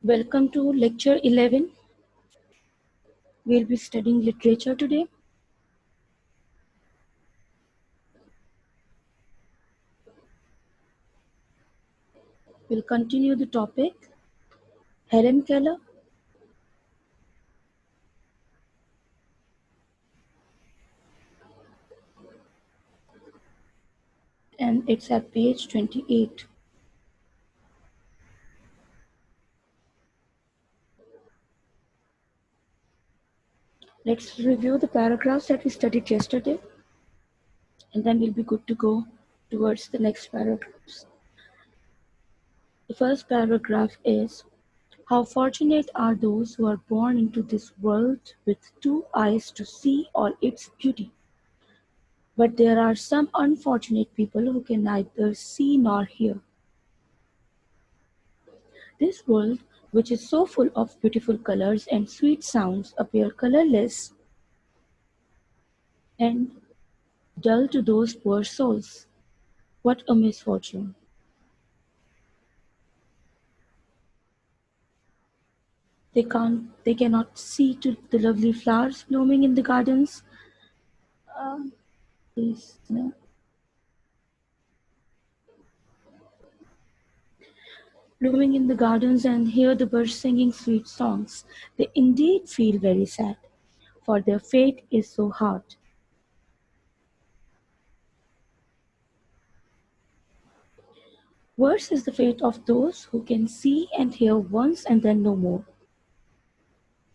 Welcome to lecture 11. We'll be studying literature today. We'll continue the topic. Helen Keller. And it's at page 28. Let's review the paragraphs that we studied yesterday, and then we'll be good to go towards the next paragraphs. The first paragraph is, how fortunate are those who are born into this world with 2 eyes to see all its beauty. But there are some unfortunate people who can neither see nor hear. This world, which is so full of beautiful colors and sweet sounds, appear colorless and dull to those poor souls. What a misfortune! They cannot see to the lovely flowers blooming in the gardens. Please, no. Blooming in the gardens and hear the birds singing sweet songs. They indeed feel very sad, for their fate is so hard. Worse is the fate of those who can see and hear once and then no more.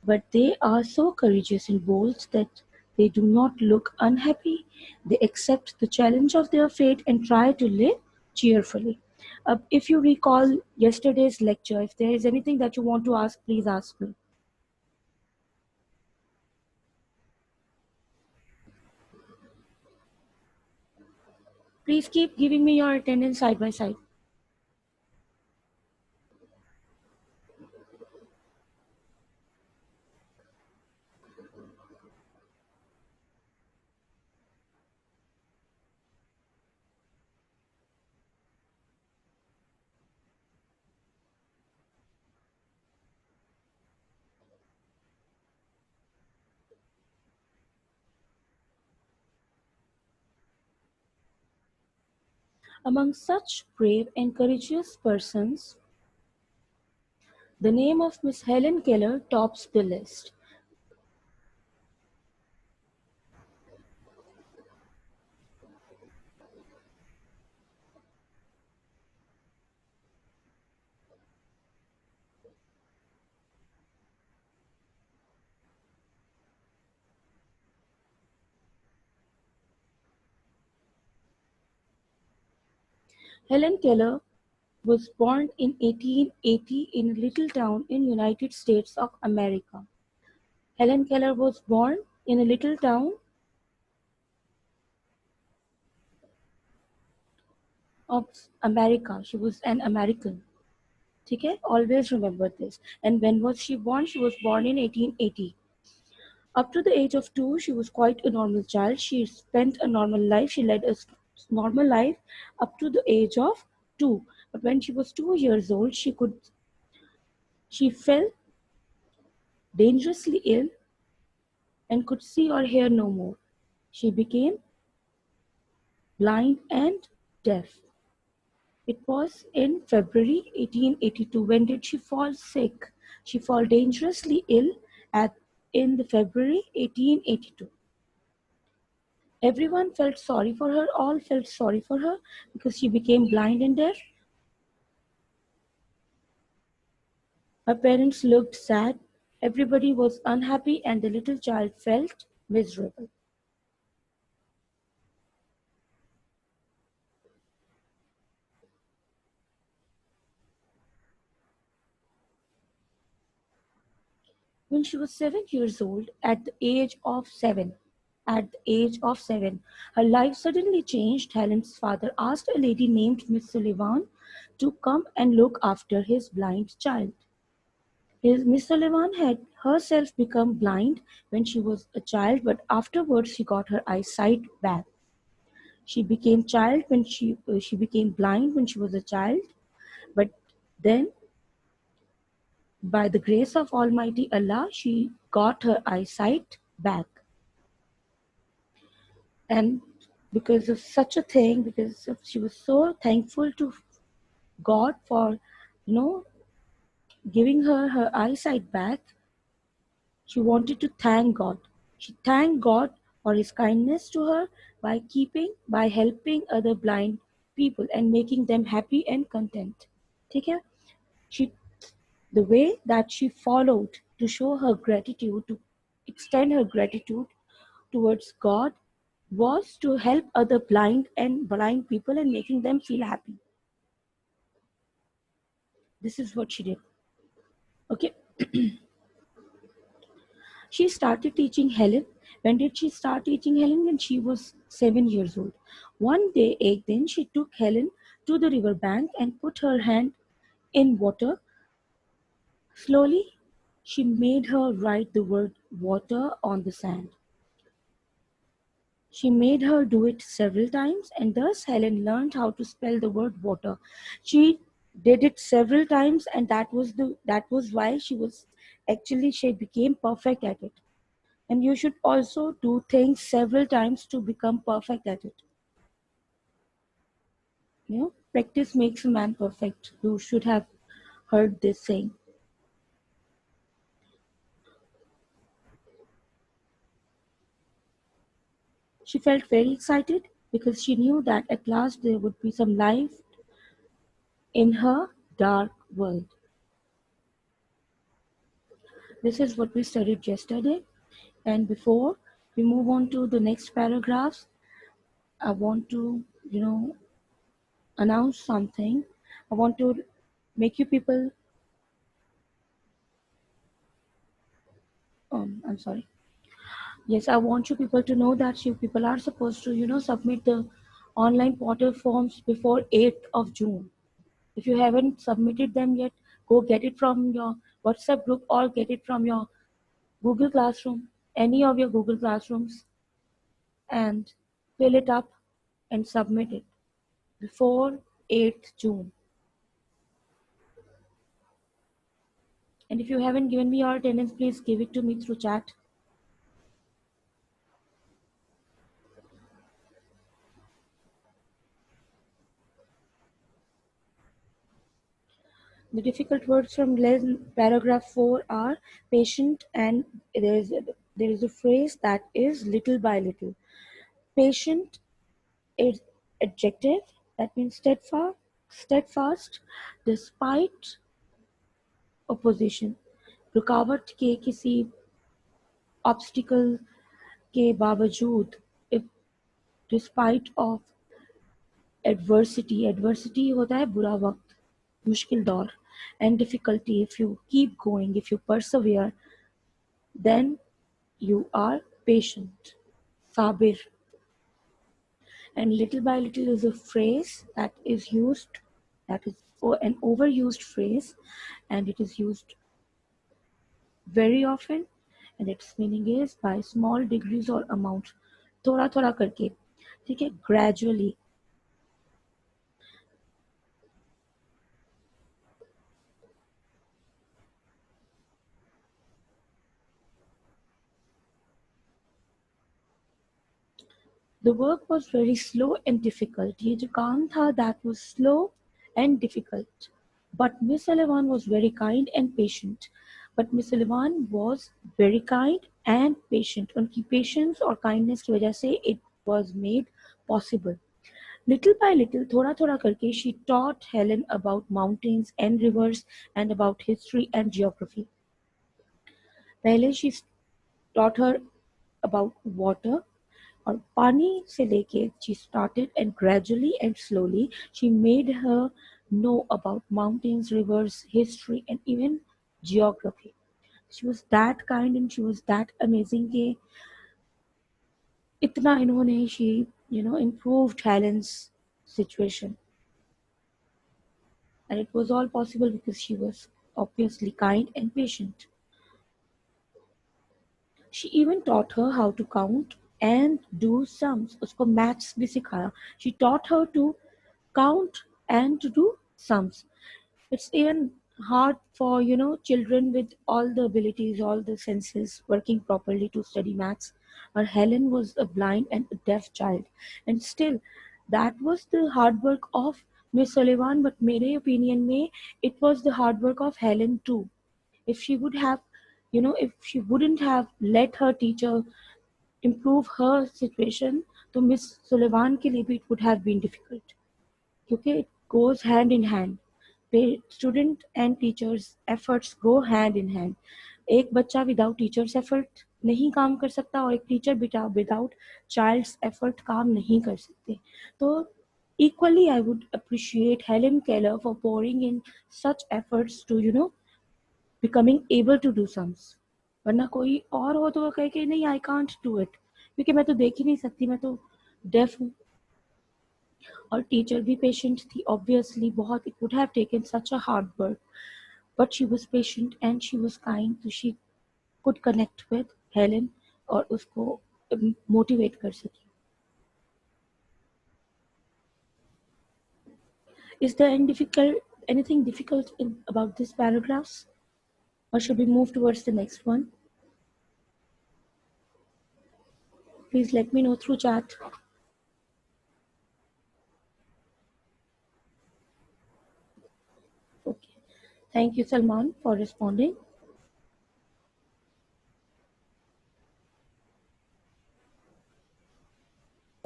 But they are so courageous and bold that they do not look unhappy. They accept the challenge of their fate and try to live cheerfully. If you recall yesterday's lecture, if there is anything that you want to ask, please ask me. Please keep giving me your attendance side by side. Among such brave and courageous persons, the name of Miss Helen Keller tops the list. Helen Keller was born in 1880 in a little town in United States of America. Helen Keller was born in a little town of America. She was an American. Okay? Always remember this. And when was she born? She was born in 1880. Up to the age of 2, she was quite a normal child. She spent a normal life. She led a normal life up to the age of 2. But when she was 2 years old, she fell dangerously ill and could see or hear no more. She became blind and deaf. It was in February 1882. When did she fall sick? She fell dangerously ill in the February 1882. Everyone felt sorry for her, all felt sorry for her because she became blind and deaf. Her parents looked sad, everybody was unhappy, and the little child felt miserable. When she was 7 years old, at the age of seven, her life suddenly changed. Helen's father asked a lady named Miss Sullivan to come and look after his blind child. Miss Sullivan had herself become blind when she was a child, but afterwards she got her eyesight back. She became blind when she was a child, but then By the grace of Almighty Allah, she got her eyesight back. And because of such a thing, she was so thankful to God for, you know, giving her her eyesight back, she wanted to thank God. She thanked God for His kindness to her by helping other blind people and making them happy and content. ठीक है? She, the way that she followed to show her gratitude, to extend her gratitude towards God, was to help other blind people and making them feel happy. This is what she did. Okay. She started teaching Helen. When did she start teaching Helen? When she was 7 years old. One day, एक दिन, she took Helen to the river bank and put her hand in water. Slowly, she made her write the word water on the sand. She made her do it several times, and thus Helen learned how to spell the word water. She did it several times, and that was why she became perfect at it. And you should also do things several times to become perfect at it. Practice makes a man perfect. You should have heard this saying. She felt very excited because she knew that at last there would be some life in her dark world. This is what we studied yesterday. And before we move on to the next paragraphs, I want to, announce something. I want to make you people, I'm sorry. Yes, I want you people to know that you people are supposed to, submit the online portal forms before 8th of June. If you haven't submitted them yet, go get it from your WhatsApp group or get it from your Google Classroom, any of your Google Classrooms, and fill it up and submit it before 8th June. And if you haven't given me your attendance, please give it to me through chat. The difficult words from paragraph 4 are patient, and there is a phrase that is little by little. Patient is adjective, that means steadfast despite opposition. रुकावट के किसी obstacle के बावजूद, if despite of adversity होता है बुरा वक्त, मुश्किल दौर, and difficulty, if you keep going, if you persevere, then you are patient, sabir. And little by little is a phrase that is an overused phrase, and it is used very often, and its meaning is by small degrees or amount, थोड़ा थोड़ा करके, ठीक है, gradually. The work was very slow and difficult. ये जो काम था, that was slow and difficult. But Miss Sullivan was very kind and patient. But Miss Sullivan was very kind and patient. उनकी patience और kindness की वजह से it was made possible. Little by little, थोड़ा थोड़ा करके, she taught Helen about mountains and rivers and about history and geography. पहले she taught her about water, और पानी से लेके she started, and gradually and slowly she made her know about mountains, rivers, history and even geography. She was that kind and she was that amazing कि इतना इन्होंने she improved Helen's situation, and it was all possible because she was obviously kind and patient. She even taught her how to count and do sums. उसको maths भी सिखाया. She taught her to count and to do sums. It's even hard for children with all the abilities, all the senses working properly to study maths. Or Helen was a blind and a deaf child, and still that was the hard work of Miss Sullivan. But mere opinion mein, it was the hard work of Helen too. If she would have, if she wouldn't have let her teacher improve her situation, तो Miss Sullivan के लिए भी it would have been difficult, क्योंकि it goes hand in hand. Student and teachers efforts go hand in hand. एक बच्चा without teachers effort नहीं काम कर सकता, और एक टीचर विदाउट चाइल्ड्स एफर्ट काम नहीं कर सकते. तो equally I would appreciate Helen Keller for pouring in such efforts to becoming able to do sums. वरना कोई और हो तो वो कहे कि नहीं, आई कांट डू इट, क्योंकि मैं तो देख ही नहीं सकती, मैं तो डेफ हूँ. और टीचर भी पेशेंट थी ऑब्वियसली. बहुत, it would have taken such a hard work, but she was patient and she was kind, तो she could connect with Helen और उसको मोटिवेट कर सकी. Is there anything difficult about this paragraphs, or should we move towards the next one? Please let me know through chat. Okay. Thank you, Salman, for responding.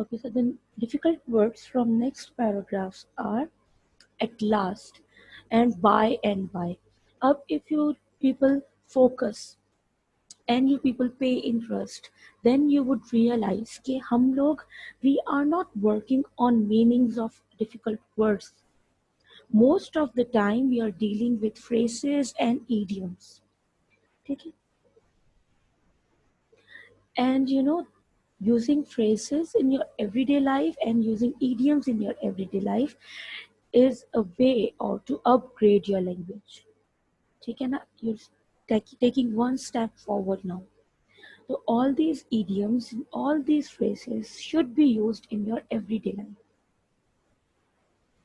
Okay, so the difficult words from next paragraphs are at last and by and by. Up, if you people focus and you people pay interest, then you would realize कि हम लोग, we are not working on meanings of difficult words. Most of the time we are dealing with phrases and idioms. ठीक है? And using phrases in your everyday life and using idioms in your everyday life is a way or to upgrade your language. ठीक है ना? You're taking one step forward now. So all these idioms and all these phrases should be used in your everyday life.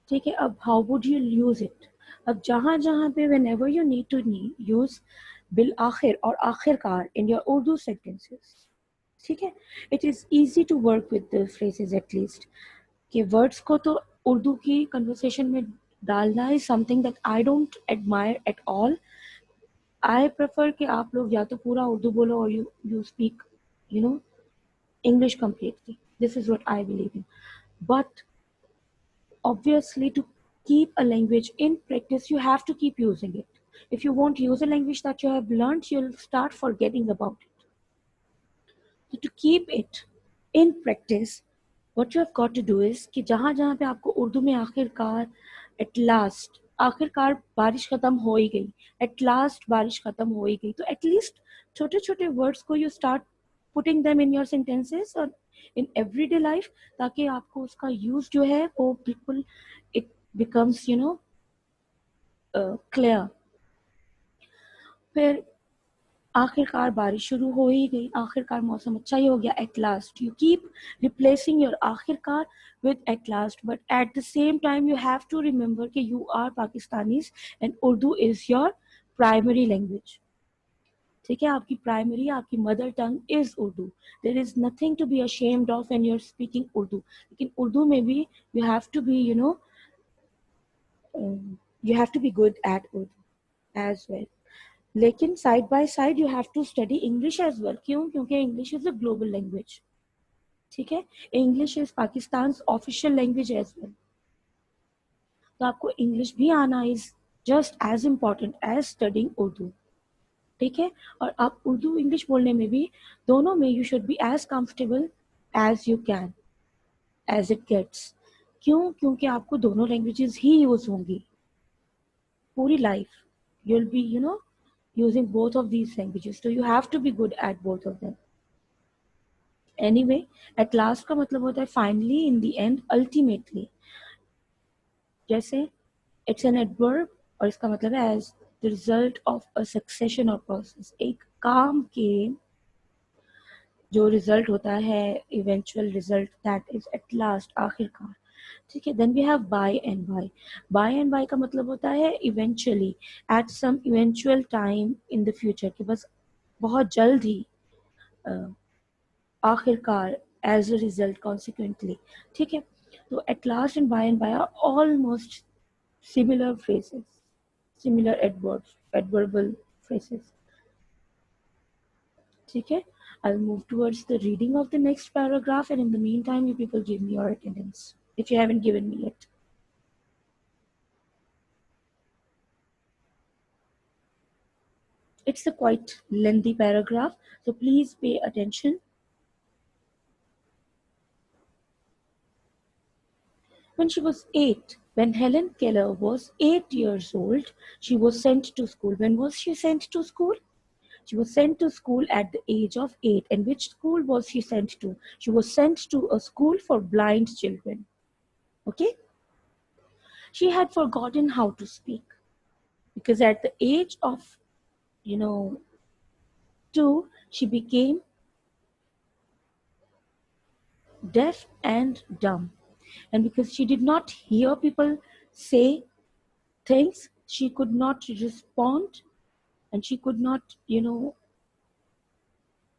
ठीक है? अब how would you use it? अब जहाँ जहाँ पे whenever you need to use bil akhir or akhirkar in your Urdu sentences. ठीक है? It is easy to work with the phrases at least. कि words को तो उर्दू की conversation में डालना is something that I don't admire at all. I prefer कि आप लोग या तो पूरा उर्दू बोलो और you speak, you know, English completely. This is what I believe in. But obviously, to keep a language in practice, you have to keep using it. If you won't use a language that you have learned, you'll start forgetting about it. So to keep it in practice, what you have got to do is कि जहाँ जहाँ पे आपको उर्दू में आखिरकार at last, आखिरकार बारिश खत्म हो ही गई, at last बारिश खत्म हो ही गई, तो at least छोटे छोटे words को you start putting them in your sentences or in everyday life, ताकि आपको उसका use जो है वो बिल्कुल it becomes clear. फिर आखिरकार बारिश शुरू हो ही गई, आखिरकार मौसम अच्छा ही हो गया. At last, you keep replacing your आखिरकार with at last, but at the same time you have to remember कि you are Pakistanis and Urdu is your primary language. ठीक है? आपकी प्राइमरी, आपकी mother tongue is Urdu. There is nothing to be ashamed of when you're speaking Urdu. लेकिन उर्दू में भी you have to be you have to be good at Urdu as well. लेकिन side by side you have to study English as well. क्यों? क्योंकि English is a global language. ठीक है? English is Pakistan official language as well. तो आपको English भी आना is just as important as studying Urdu. ठीक है? और आप उर्दू इंग्लिश बोलने में भी, दोनों में you should be as comfortable as you can, as it gets. क्यों? क्योंकि आपको दोनों लैंग्वेजेस ही यूज होंगी पूरी life. you'll be using both of these languages, so you have to be good at both of them. Anyway, at last का मतलब होता है finally, in the end, ultimately. जैसे it's an adverb और इसका मतलब है as the result of a succession or process. एक काम के जो रिजल्ट होता है, eventual result, that is at last, आखिरकार. ठीक है. Then we have by and by. By and by का मतलब होता है eventually, at some eventual time in the future, कि बस बहुत जल्द ही, आखिरकार, एज अ रिजल्ट, कॉन्सिक्वेंटली. ठीक है. तो at last and by are almost similar phrases, similar adverbs, adverbial phrases. ठीक है. I'll move towards the reading of the next paragraph, and in the meantime, you people give me your attendance if you haven't given me yet. It's a quite lengthy paragraph, so please pay attention. When she was 8, when Helen Keller was 8 years old, she was sent to school. When was she sent to school? She was sent to school at the age of 8. And which school was she sent to? She was sent to a school for blind children. Okay? She had forgotten how to speak because at the age of, 2, she became deaf and dumb. And because she did not hear people say things, she could not respond, and she could not,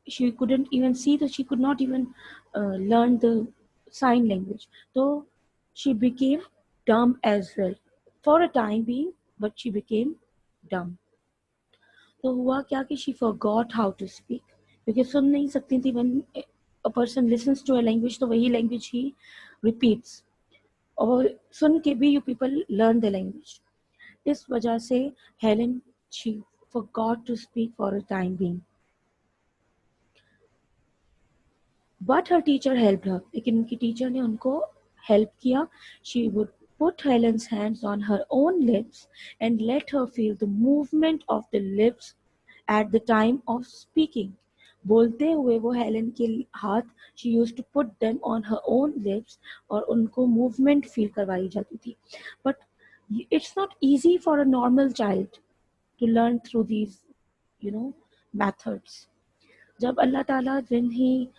she couldn't even see, that she could not even learn the sign language. So she became dumb as well for a time being, but she became dumb. तो हुआ क्या कि she forgot how to speak, क्योंकि सुन नहीं सकती थी. when a person listens to a language, तो वही language ही repeats, और सुन के भी you people learn the language. इस वजह से Helen, she forgot to speak for a time being. But her teacher helped her. लेकिन उनकी टीचर ने उनको हेल्प किया. She would put Helen's hands on her own lips and let her feel the movement of the lips at the time of speaking. बोलते हुए वो Helen के हाथ, she used to put them on her own lips, और उनको movement feel करवाई जाती थी. But it's not easy for a normal child to learn through these, methods. जब अल्लाह ताला, when he,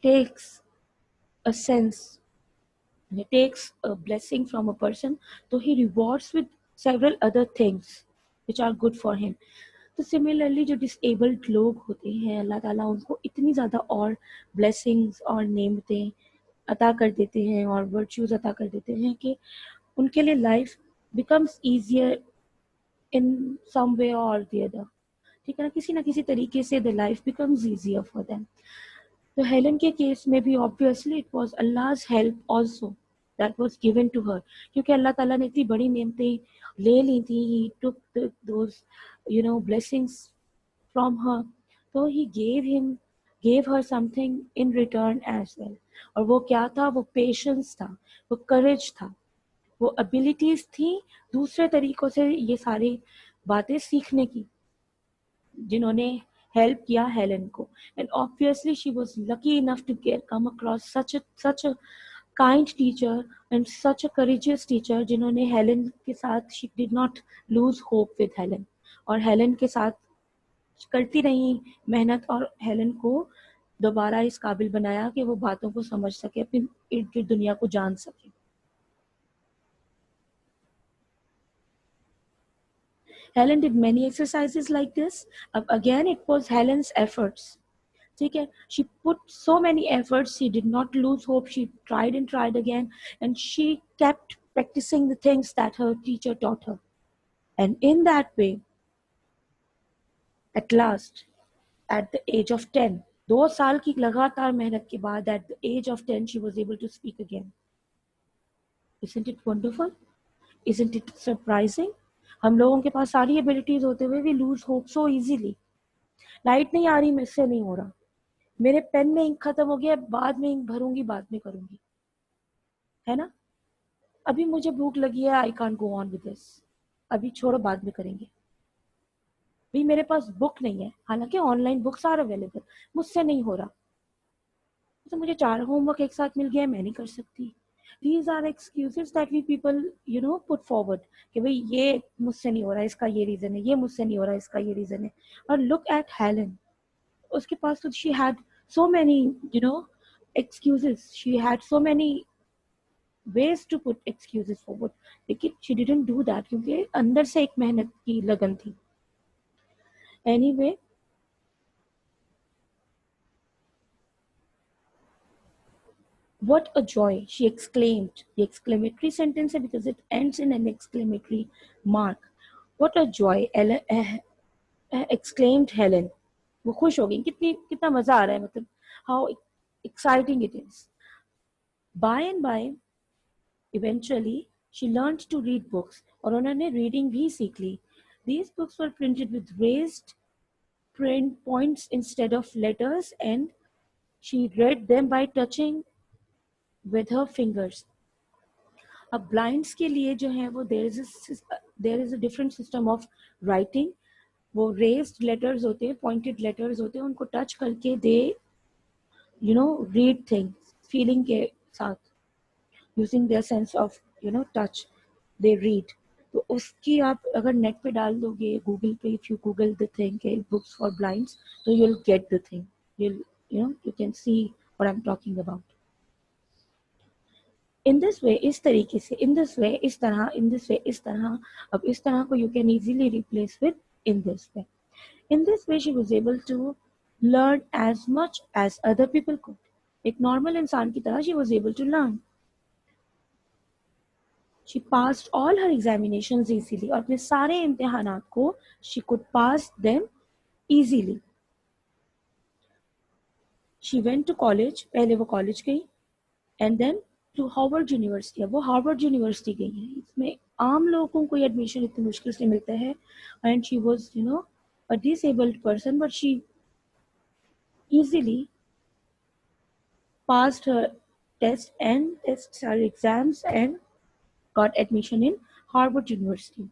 takes a sense, he takes a blessing from a person, so he rewards with several other things which are good for him. तो similarly जो disabled लोग होते हैं, अल्लाह ताला उनको इतनी ज़्यादा और ब्लेसिंग्स और नेमतें अता कर देते हैं और वर्च्यूज अता कर देते हैं कि उनके लिए life becomes easier in some way or the other. ठीक है ना किसी तरीके से the life becomes easier for them. तो हेलन के केस में भी obviously it was Allah's help also that was given to her, क्योंकि अल्लाह ताला ने इतनी बड़ी नेमतें ले ली थी. ही टुक दोस ब्लेसिंग्स फ्रॉम हर, तो ही gave her something in return as well. और वो क्या था? वो पेशेंस था, वो करेज था, वो एबिलिटीज थी दूसरे तरीकों से ये सारी बातें सीखने की, जिन्होंने हेल्प किया हेलन को. And obviously she was lucky enough to come across such a kind teacher and such a courageous teacher, जिन्होंने हेलन के साथ, she did not lose hope with Helen, और हेलन के साथ करती रही मेहनत, और हेलन को दोबारा इस काबिल बनाया कि वो बातों को समझ सके, अपनी इर्द गिर्द दुनिया को जान सके. Helen did many exercises like this. Again, it was Helen's efforts. Okay? She put so many efforts. She did not lose hope. She tried and tried again. And she kept practicing the things that her teacher taught her. And in that way, at last, at the age of 10, 2 साल की लगातार मेहनत के बाद, at the age of 10, she was able to speak again. Isn't it wonderful? Isn't it surprising? हम लोगों के पास सारी एबिलिटीज होते हुए we lose hope so easily. Light नहीं आ रही, मुझसे नहीं हो रहा, मेरे पेन में इंक खत्म हो गया, बाद में इंक भरूंगी, बाद में करूंगी, है ना. अभी मुझे भूख लगी है, I can't go on with this, अभी छोड़ो, बाद में करेंगे. भी मेरे पास बुक नहीं है, हालांकि ऑनलाइन बुक्स आर अवेलेबल, मुझसे नहीं हो रहा, तो मुझे 4 होमवर्क एक साथ मिल गया, मैं नहीं कर सकती. These are excuses that we people, put forward, कि भाई ये मुझसे नहीं हो रहा, इसका ये रीजन है, ये मुझसे नहीं हो रहा, इसका ये रीजन है. और look at Helen, उसके पास तो she had so many, excuses, she had so many ways to put excuses forward, लेकिन she didn't do that क्योंकि अंदर से एक मेहनत की लगन थी. Anyway, what a joy, she exclaimed. The exclamatory sentence है because it ends in an exclamatory mark. What a joy, exclaimed Helen. वो खुश हो गई, कितना मजा आ रहा है, मतलब how exciting it is. By and by, eventually, she learned to read books और उन्होंने reading भी सीख ली. These books were printed with raised print points instead of letters and she read them by touching with her fingers. अब blinds के लिए जो है वो there is a different system of writing. वो रेज्ड लेटर्स होते हैं, पॉइंटेड लेटर्स होते हैं, उनको टच करके दे रीड थिंग्स फीलिंग के साथ, using their sense of touch they read. तो उसकी आप अगर नेट पे डाल दोगे गूगल पे, if you Google the thing books for blinds, तो you will get the thing, you can see what I am talking about. In this way, इस तरीके से, इन दिस वे इस तरह, इन दिस वे इस तरह. अब इस तरह को you can easily replace with in this way. In this way she was able to learn as much as other people could. एक नॉर्मल इंसान की तरह she was able to learn. She passed all her examinations easily, और अपने सारे इम्तिहानात को she could pass them easily. She went to college, पहले वो कॉलेज गई, and then to Harvard University. अब वो हार्वर्ड यूनिवर्सिटी गई है. इसमें आम लोगों को एडमिशन इतनी मुश्किल से मिलता है. And she was a disabled person, but she easily passed her tests, her exams, and got admission in Harvard University.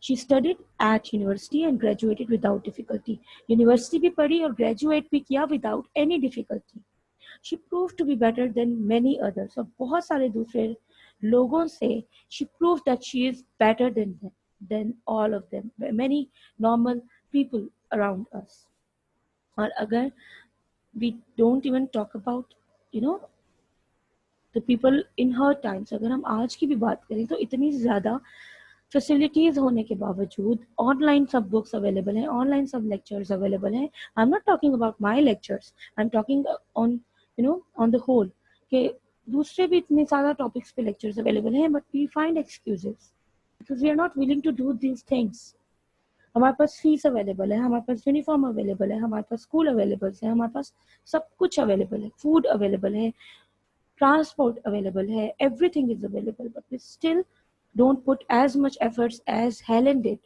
She studied at university and graduated without difficulty. University भी पढ़ी और graduate भी किया without any difficulty. She proved to be better than many others. और बहुत सारे दूसरे लोगों से she proved that she is better than all of them, many normal people around us. और अगर we don't even talk about you know the people in her times, अगर हम आज की भी बात करें तो इतनी ज़्यादा फैसिलिटीज होने के बावजूद ऑनलाइन सब बुक्स अवेलेबल हैं, ऑनलाइन सब लेक्चर्स अवेलेबल हैं. I am not talking about my lectures, I am talking on on the whole के दूसरे भी इतने ज़्यादा टॉपिक्स पे लेक्चर्स अवेलेबल हैं, but we find excuses because we are not willing to do these things. हमारे पास फीस अवेलेबल है, हमारे पास यूनिफॉर्म अवेलेबल है, हमारे पास स्कूल अवेलेबल है, हमारे पास सब कुछ अवेलेबल है, फूड अवेलेबल है, transport available है, everything is available, but we still don't put as much efforts as Helen did.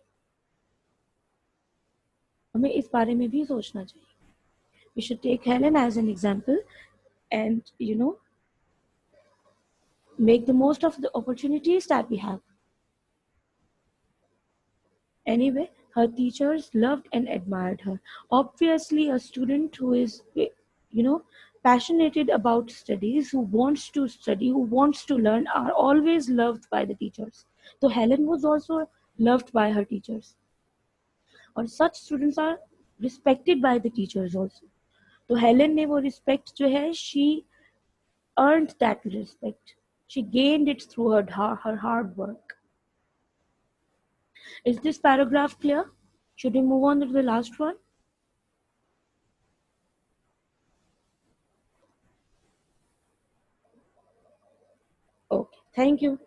हमें इस बारे में भी सोचना चाहिए. We should take Helen as an example and make the most of the opportunities that we have. Anyway, her teachers loved and admired her. Obviously, a student who is, passionate about studies, who wants to study, who wants to learn, are always loved by the teachers. So Helen was also loved by her teachers. और such students are respected by the teachers also. तो Helen ने वो respect जो है, she earned that respect. She gained it through her hard work. Is this paragraph clear? Should we move on to the last one? Okay, thank you.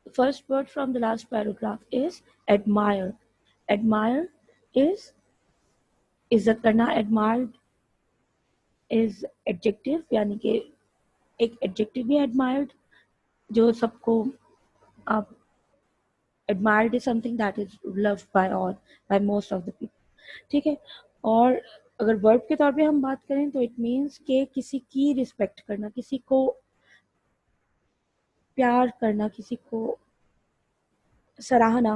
The first word from the last paragraph is admire. Admire is इज्जत करना. Admired is adjective, यानी कि एक adjective भी admired जो सबको आप admired is something that is loved by all, by most of the people. ठीक है. और अगर वर्ब के तौर पे हम बात करें तो इट मीन्स के किसी की रिस्पेक्ट करना, किसी को प्यार करना, किसी को सराहना,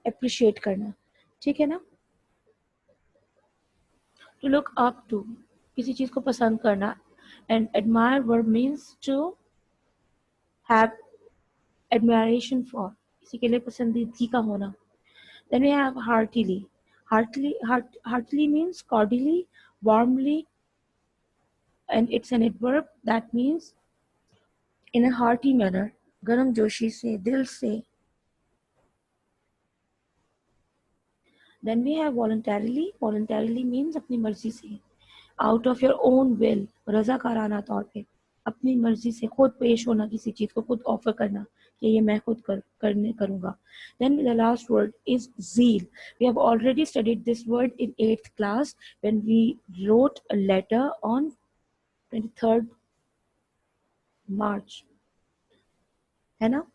अप्रिशिएट करना. ठीक है ना. टू लुक अप टू, किसी चीज को पसंद करना. And admire verb means to have admiration for, किसी के लिए पसंदीदगी का होना. Then we have heartily. Heartily means cordially, warmly, and it's an adverb that means in a hearty manner, garam joshi se, dil se. Then we have voluntarily. Voluntarily means अपनी मर्जी से, out of your own will, रजाकाराना तौर पे, अपनी मर्जी से खुद पेश होना किसी चीज को, खुद ऑफर करना कि ये मैं खुद करने करूंगा. Then the last word is zeal. We have already studied this word in 8th class when we wrote a letter on 23rd March, है ना.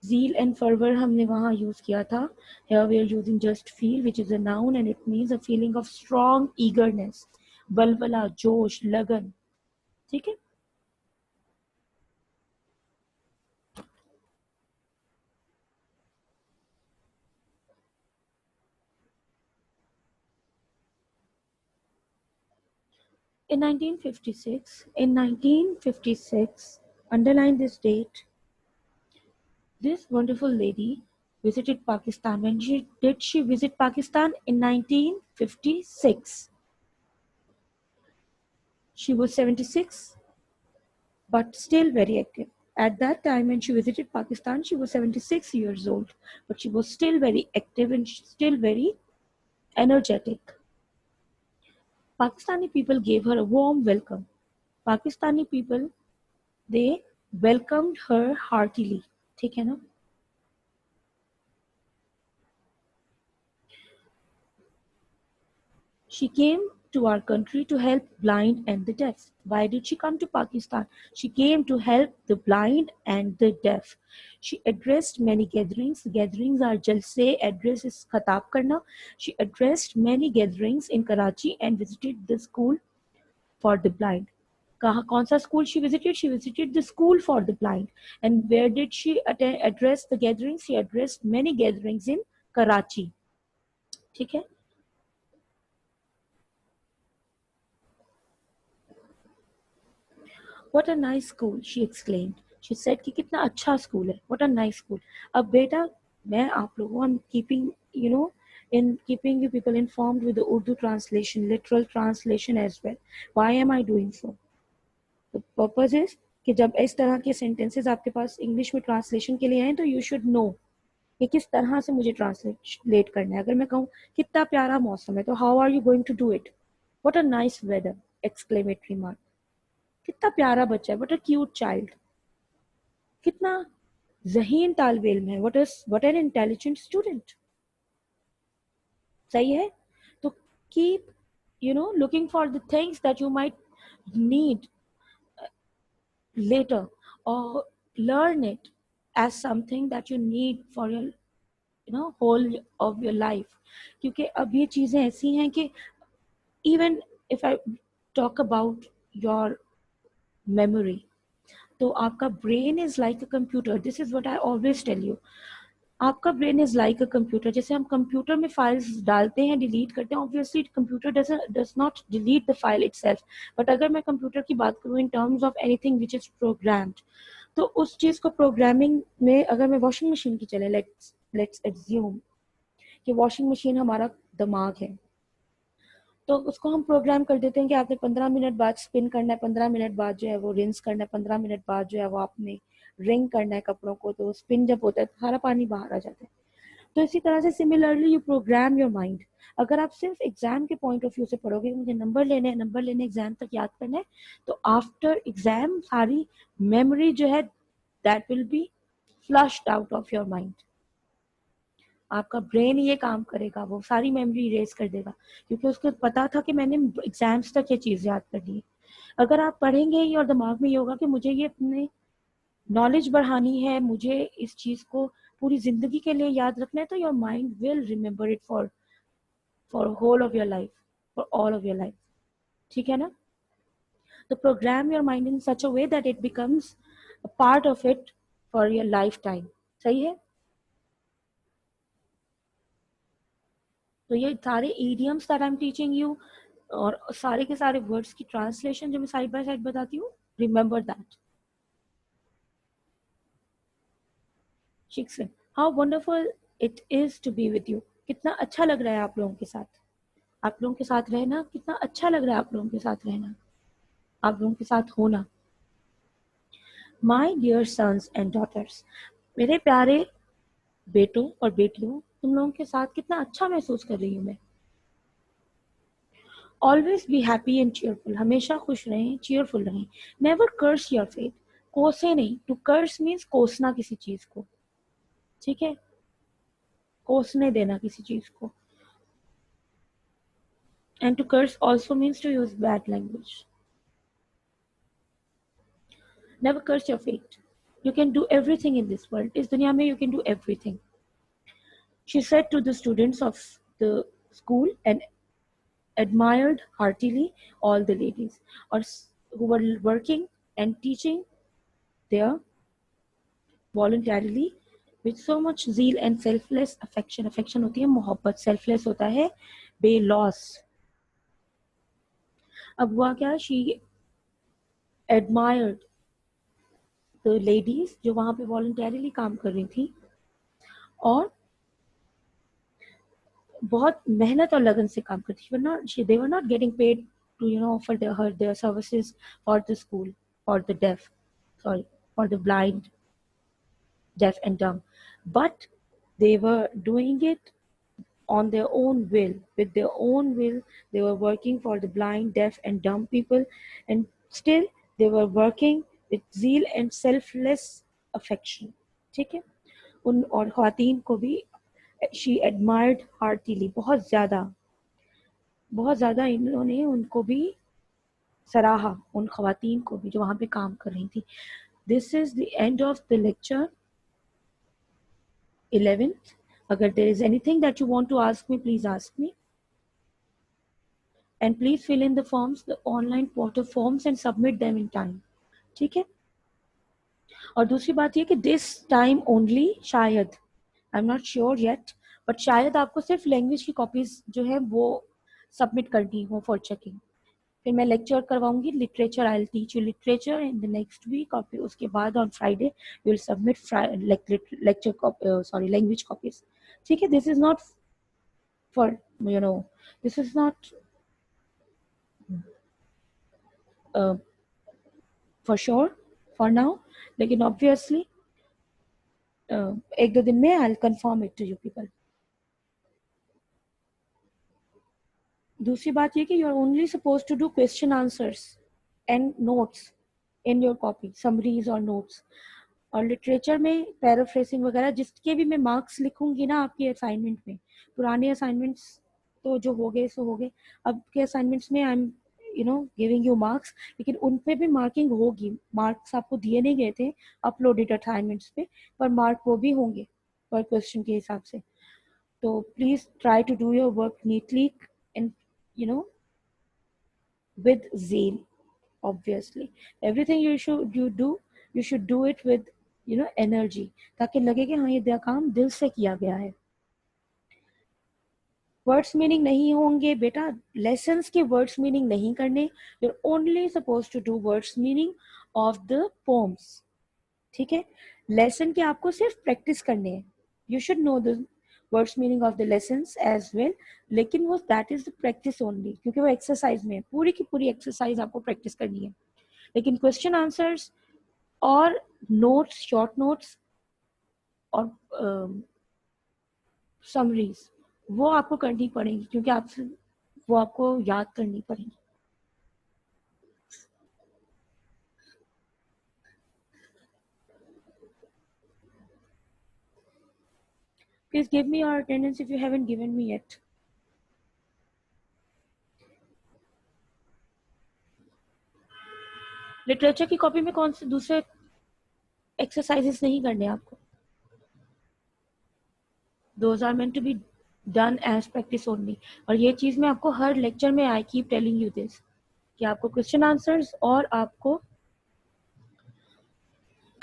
Zeal and fervor हमने वहाँ use किया था. Here we are using just feel, which is a noun, and it means a feeling of strong eagerness, बलबला, जोश, लगन. ठीक है. In 1956, underline this date, this wonderful lady visited Pakistan. When did she visit Pakistan? In 1956. She was 76, but still very active. At that time when she visited Pakistan, she was 76 years old, but she was still very active and still very energetic. Pakistani people gave her a warm welcome. Pakistani people, they welcomed her heartily. ठीक है ना. She came to our country to help blind and the deaf. Why did she come to Pakistan? She came to help the blind and the deaf. She addressed many gatherings. Gatherings are jalse, address is khatab karna. She addressed many gatherings in Karachi and visited the school for the blind. कौन सा school she visited? She visited the school for the blind. And where did she address the gatherings? She addressed many gatherings in Karachi. ठीक है. What a nice school, she exclaimed. She said कि कितना अच्छा school है. What a nice school. अब बेटा मैं आप लोगों I'm keeping keeping you people informed with the Urdu translation, literal translation as well. Why am I doing so? The purpose is कि जब इस तरह के sentences आपके पास इंग्लिश में ट्रांसलेशन के लिए आए तो you should know कि किस तरह से मुझे ट्रांसलेट करना है. अगर मैं कहूँ कितना प्यारा मौसम है तो how are you going to do it? What a nice weather! Exclamatory mark. कितना प्यारा बच्चा है. What a cute child. कितना ज़हीन तालिब इल्म है. What an intelligent student. सही है. तो keep looking for the things that you might need later, or learn it as something that you need for your whole of your life. क्योंकि अब ये चीज़ें ऐसी हैं कि even if I talk about your memory, तो आपका brain is like a computer. This is what I always tell you. आपका brain is like a computer. जैसे हम कंप्यूटर में फाइल्स डालते हैं, डिलीट करते हैं, obviously computer does not delete the file itself. But अगर मैं कंप्यूटर की बात करूँ in terms of anything which is programmed, तो उस चीज को प्रोग्रामिंग में अगर मैं वॉशिंग मशीन की चले, लेट्स एज्यूम कि वॉशिंग मशीन हमारा दिमाग है, तो उसको हम प्रोग्राम कर देते हैं कि आपने 15 मिनट बाद स्पिन करना है, 15 मिनट बाद जो है वो रिंस करना है, 15 मिनट बाद जो है वो आपने रिंग करना है कपड़ों को. तो स्पिन जब होता है तो सारा पानी बाहर आ जाता है. तो इसी तरह से similarly you programme your mind. अगर आप सिर्फ एग्जाम के पॉइंट ऑफ व्यू से पढ़ोगे, मुझे नंबर लेने एग्जाम तक याद करना है, तो आफ्टर एग्जाम सारी मेमोरी जो है that will be flushed out of your mind. आपका ब्रेन ये काम करेगा, वो सारी मेमोरी इरेज कर देगा, क्योंकि उसको पता था कि मैंने एग्जाम्स तक ये चीज़ याद करनी है. अगर आप पढ़ेंगे ही और दिमाग में ये होगा कि मुझे ये अपने नॉलेज बढ़ानी है, मुझे इस चीज़ को पूरी जिंदगी के लिए याद रखना है, तो your mind will remember it for whole of your life, for all of your life. ठीक है ना. तो program your mind in such a way that it becomes a part of it for your life time. सही है. तो ये सारे idioms that I'm teaching you और सारे के सारे वर्ड्स की ट्रांसलेशन जो मैं साइड बाय साइड बताती हूँ, रिमेंबर दैट. शिक्सन, how wonderful it is to be with you. कितना अच्छा लग रहा है आप लोगों के साथ. आप लोगों के साथ रहना कितना अच्छा लग रहा है. आप लोगों के साथ रहना. आप लोगों के साथ होना। My dear sons and daughters, मेरे प्यारे बेटों और बेटियों, तुम लोगों के साथ कितना अच्छा महसूस कर रही हूँ मैं। Always be happy and cheerful, हमेशा खुश रहें, चीयरफुल रहें। नेवर कर्स योर फेथ, कोसे नहीं। टू कर्स मीन्स कोसना किसी चीज को, ठीक है, कोसने देना किसी चीज को। And to curse also means to use bad language. Never curse your faith, you can do everything in this world, इस दुनिया में you can do everything. She said to the students of the school and admired heartily all the ladies or who were working and teaching there voluntarily with so much zeal and selfless affection. Affection होती है मोहब्बत, selfless होता है बेलॉस। अब हुआ क्या, she admired the ladies जो वहां पे voluntarily काम कर रही थी और बहुत मेहनत और लगन से काम करती थी। they were not getting paid to offer their services for the school, for the deaf, sorry, for the blind, deaf and dumb, but they were doing it on their own will. With their own will, they were working for the blind, deaf and dumb people, and still they were working with zeal and selfless affection, ठीक है। उन और ख्वातीन को भी she admired heartily, बहुत ज़्यादा इन्होंने उनको भी सराहा, उन ख्वातीन को भी जो वहाँ पे काम कर रही थी। This is the end of the lecture 11th. अगर there is anything that you want to ask me, please ask me. And please fill in the forms, the online portal forms, and submit them in time. ठीक है। और दूसरी बात ये कि this time only, शायद, आई am not sure yet, but शायद आपको सिर्फ लैंग्वेज की कॉपीज जो है वो सबमिट करनी हो फॉर चेकिंग। फिर मैं लेक्चर करवाऊंगी literature, I will teach you literature in the next week, और फिर उसके बाद on Friday you will submit lecture sorry language copies, ठीक है। This is not for this is not for sure for now, लेकिन obviously एक दो दिन में I will confirm it to you people. दूसरी बात ये कि you are only suppose to do question answers and notes in your copy, summaries और नोट्स। और लिटरेचर में पैराफ्रेसिंग वगैरह जिसके भी मैं मार्क्स लिखूंगी ना आपके असाइनमेंट में, पुराने असाइनमेंट्स तो जो हो गए सो हो गए, अब के असाइनमेंट्स में I am giving you marks, लेकिन उन पे भी मार्किंग होगी। मार्क्स आपको दिए नहीं गए थे अपलोडेड असाइनमेंट्स पे, पर मार्क वो भी होंगे पर क्वेश्चन के हिसाब से। तो please try to do your work neatly and with zeal, obviously everything you should do it with energy, ताकि लगे कि हाँ ये काम दिल से किया गया है। वर्ड्स मीनिंग नहीं होंगे बेटा, लेसन्स के वर्ड्स मीनिंग नहीं करने, you are only suppose to do words meaning of the poems, ठीक है। लेसन के आपको सिर्फ प्रैक्टिस करने हैं, you should know the words meaning of the lessons as well, लेकिन वो that is the practice only, क्योंकि वो एक्सरसाइज में पूरी की पूरी एक्सरसाइज आपको प्रैक्टिस करनी है। लेकिन क्वेश्चन आंसर्स और नोट्स, शॉर्ट नोट्स और समरीज वो आपको करनी पड़ेगी, क्योंकि आपसे वो आपको याद करनी पड़ेगी। Please give me your attendance if you haven't given me yet. Literature की कॉपी में कौन से दूसरे एक्सरसाइजेस नहीं करने आपको, those are meant to be done as practice only। और ये चीज मैं आपको हर लेक्चर में I keep telling you this, कि आपको क्वेश्चन आंसर्स और आपको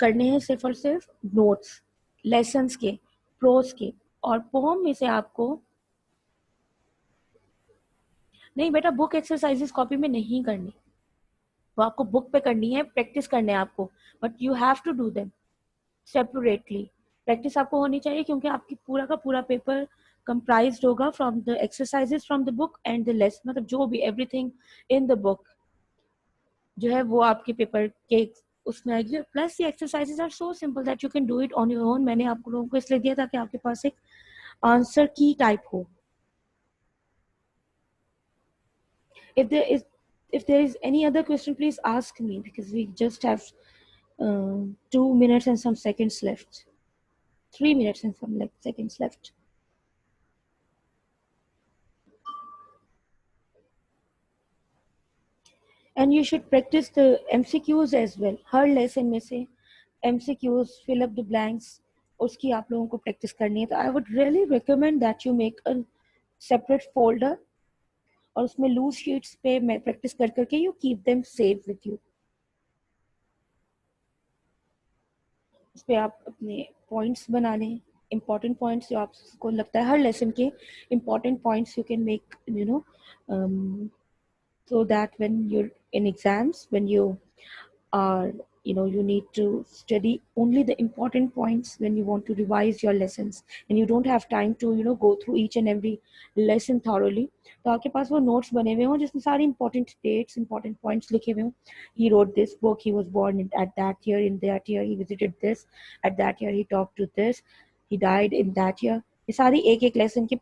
करने हैं सिर्फ और सिर्फ नोट्स, लेसन्स के, प्रोज के, और पोम में से आपको नहीं बेटा बुक एक्सरसाइजेस कॉपी में नहीं करनी, वो आपको बुक पे करनी है, प्रैक्टिस करने हैं आपको, but you have to do them separately. Practice आपको होनी चाहिए, क्योंकि आपकी पूरा का पूरा पेपर कंप्राइज्ड होगा from the exercises from the book and the lesson, मतलब जो भी एवरीथिंग इन द बुक। जो है वो आपके पेपर के उसमें आएगी। प्लस ये exercises are so simple that you can do it on your own. मैंने आप लोगों को इसलिए दिया ताकि आपके पास एक आंसर की टाइप हो। if there is if there is any other question, please ask me, because we just have 2 minutes and some seconds left. 3 minutes and some like seconds left. And you should practice the MCQs as well. Her lesson में से MCQs, fill up the blanks, उसकी आप लोगों को practice करनी है। तो I would really recommend that you make a separate folder और उसमें loose sheets पे मैं practice कर करके you keep them safe with you. उस पर आप अपने पॉइंट्स बना लें, इम्पॉर्टेंट पॉइंट्स जो आपको लगता है हर लेसन के important points you can make so that when you're in exams, when you are, you need to study only the important points when you want to revise your lessons, and you don't have time to go through each and every lesson thoroughly. तो आपके पास वो notes बने हुए हों जिसमें सारी important dates, important points लिखे हुए हों। he wrote this book, he was born at that year, in that year he visited this, at that year he talked to this, he died in that year। ये सारी एक एक lesson के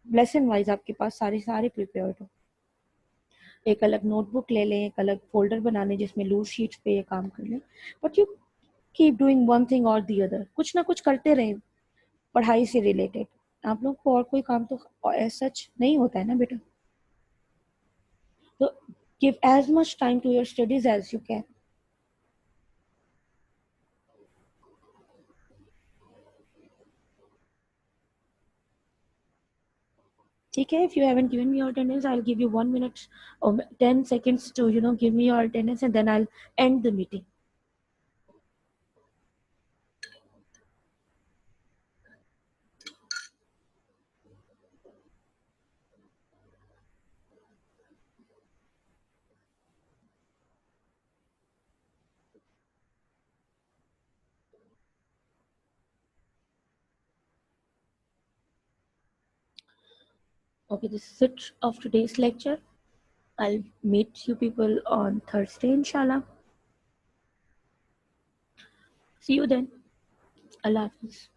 lesson wise आपके पास सारे सारे prepared हो। एक अलग नोटबुक ले लें, एक अलग फोल्डर बना लें जिसमें लूज शीट्स पे ये काम कर लें। But you keep doing one thing और दी अदर, कुछ ना कुछ करते रहें पढ़ाई से रिलेटेड। आप लोग को और कोई काम तो सच नहीं होता है ना बेटा। तो give as much time to your studies as you can. ठीक है, if you haven't given me your attendance, I'll give you 1 minute or 10 seconds to give me your attendance, and then I'll end the meeting. Okay, this is it of today's lecture. I'll meet you people on Thursday, inshallah. See you then. Allah Hafiz.